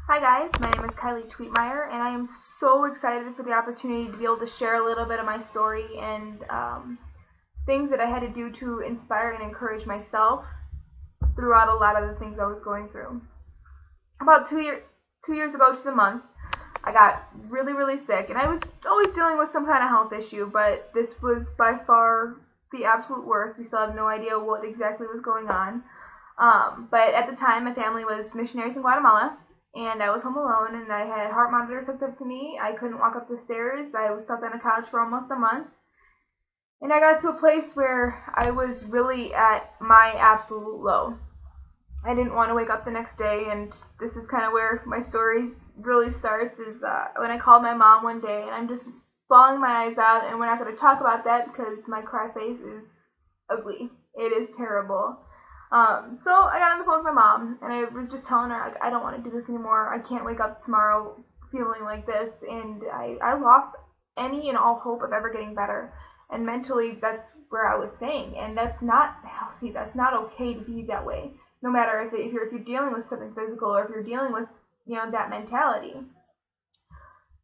Hi guys, my name is Kylie Tweetmeyer, and I am so excited for the opportunity to be able to share a little bit of my story and things that I had to do to inspire and encourage myself throughout a lot of the things I was going through. About 2 years ago to the month, I got really, really sick, and I was always dealing with some kind of health issue, but this was by far the absolute worst. We still have no idea what exactly was going on. But at the time, my family was missionaries in Guatemala, and I was home alone, and I had heart monitors hooked up to me. I couldn't walk up the stairs. I was stuck on a couch for almost a month. And I got to a place where I was really at my absolute low. I didn't want to wake up the next day, and this is kind of where my story really starts, is when I called my mom one day, and I'm just bawling my eyes out, and we're not going to talk about that because my cry face is ugly. It is terrible. So I got on the phone with my mom, and I was just telling her, like, I don't want to do this anymore. I can't wake up tomorrow feeling like this, and I lost any and all hope of ever getting better. And mentally, that's where I was saying, and that's not healthy. That's not okay to be that way. No matter if you're dealing with something physical or if you're dealing with that mentality.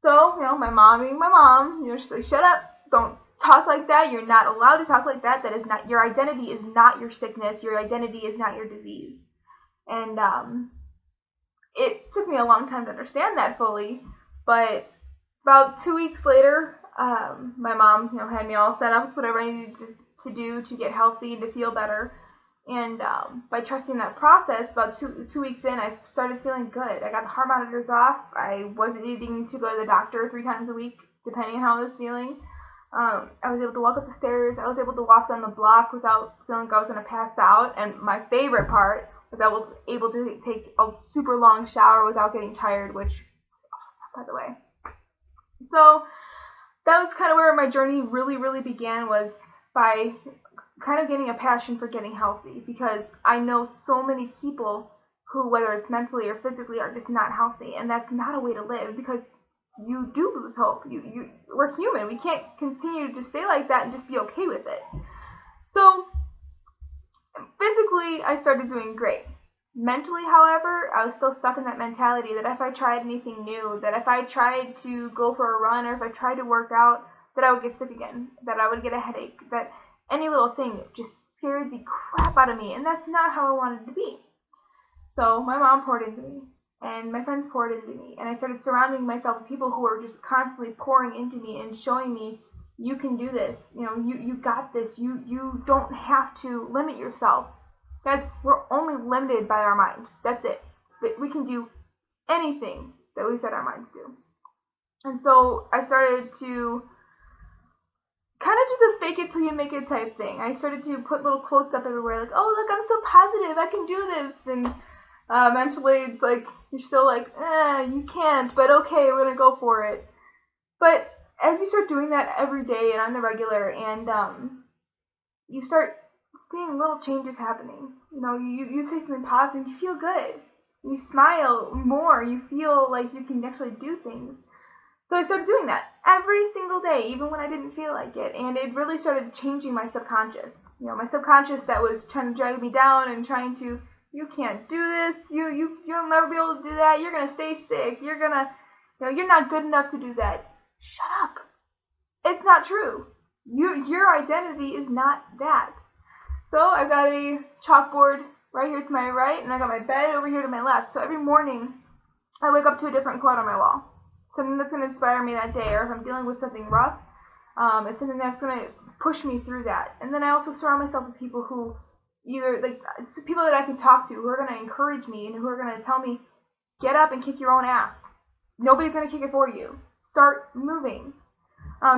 So my mom being my mom, she's like, shut up, don't talk like that. You're not allowed to talk like that. That is not your identity. Is not your sickness. Your identity is not your disease. And it took me a long time to understand that fully. But about 2 weeks later, my mom had me all set up with whatever I needed to do to get healthy and to feel better. And by trusting that process, about two weeks in, I started feeling good. I got the heart monitors off. I wasn't needing to go to the doctor 3 times a week, depending on how I was feeling. I was able to walk up the stairs. I was able to walk down the block without feeling like I was going to pass out. And my favorite part was I was able to take a super long shower without getting tired, which, by the way. So that was kind of where my journey really, really began, was by kind of getting a passion for getting healthy, because I know so many people who, whether it's mentally or physically, are just not healthy, and that's not a way to live, because you do lose hope. We're human. We can't continue to stay like that and just be okay with it. So physically, I started doing great. Mentally, however, I was still stuck in that mentality that if I tried anything new, that if I tried to go for a run or if I tried to work out, that I would get sick again, that I would get a headache, that any little thing just scared the crap out of me, and that's not how I wanted to be. So my mom poured into me, and my friends poured into me, and I started surrounding myself with people who were just constantly pouring into me and showing me, you can do this, you got this, you don't have to limit yourself. Guys, we're only limited by our mind. That's it. But we can do anything that we set our minds to. And so I started to kind of do the fake it till you make it type thing. I started to put little quotes up everywhere, like, oh, look, I'm so positive, I can do this. And eventually it's like, you're still like, you can't, but okay, we're going to go for it. But as you start doing that every day and on the regular, and you start seeing little changes happening. You say something positive, you feel good. You smile more, you feel like you can actually do things. So I started doing that every single day, even when I didn't feel like it, and it really started changing my subconscious. My subconscious that was trying to drag me down and trying to, you can't do this, you'll never be able to do that, you're gonna stay sick, you're not good enough to do that. Shut up. It's not true. Your identity is not that. So I got a chalkboard right here to my right, and I got my bed over here to my left. So every morning, I wake up to a different quote on my wall. Something that's going to inspire me that day, or if I'm dealing with something rough, it's something that's going to push me through that. And then I also surround myself with people who either, people that I can talk to, who are going to encourage me, and who are going to tell me, get up and kick your own ass. Nobody's going to kick it for you. Start moving.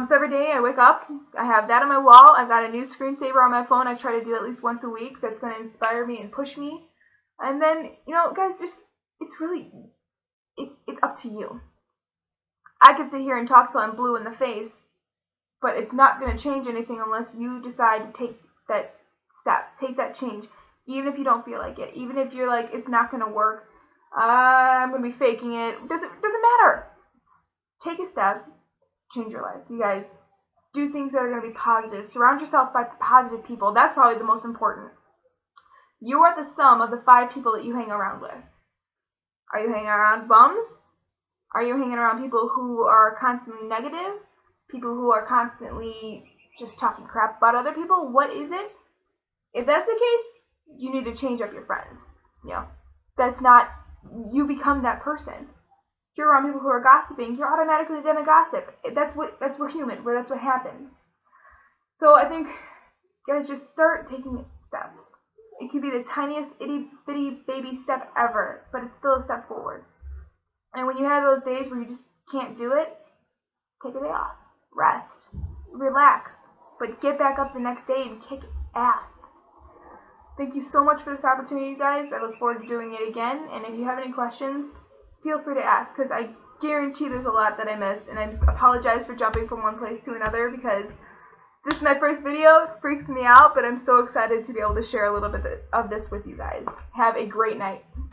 So every day I wake up, I have that on my wall. I've got a new screensaver on my phone I try to do at least once a week that's going to inspire me and push me. And then, guys, it's really, it's up to you. I could sit here and talk till I'm blue in the face, but it's not going to change anything unless you decide to take that step, take that change, even if you don't feel like it, even if you're like, it's not going to work, I'm going to be faking it. Doesn't matter. Take a step. Change your life. You guys, do things that are going to be positive. Surround yourself by positive people. That's probably the most important. You are the sum of the 5 people that you hang around with. Are you hanging around bums? Are you hanging around people who are constantly negative? People who are constantly just talking crap about other people? What is it? If that's the case, you need to change up your friends. You know, that's not, you become that person. If you're around people who are gossiping, you're automatically gonna gossip. That's we're human. That's what happens. So I think, guys, just start taking steps. It could be the tiniest itty bitty baby step ever, but it's still a step forward. And when you have those days where you just can't do it, take a day off, rest, relax, but get back up the next day and kick ass. Thank you so much for this opportunity, guys. I look forward to doing it again. And if you have any questions, feel free to ask, because I guarantee there's a lot that I missed. And I just apologize for jumping from one place to another, because this is my first video. It freaks me out, but I'm so excited to be able to share a little bit of this with you guys. Have a great night.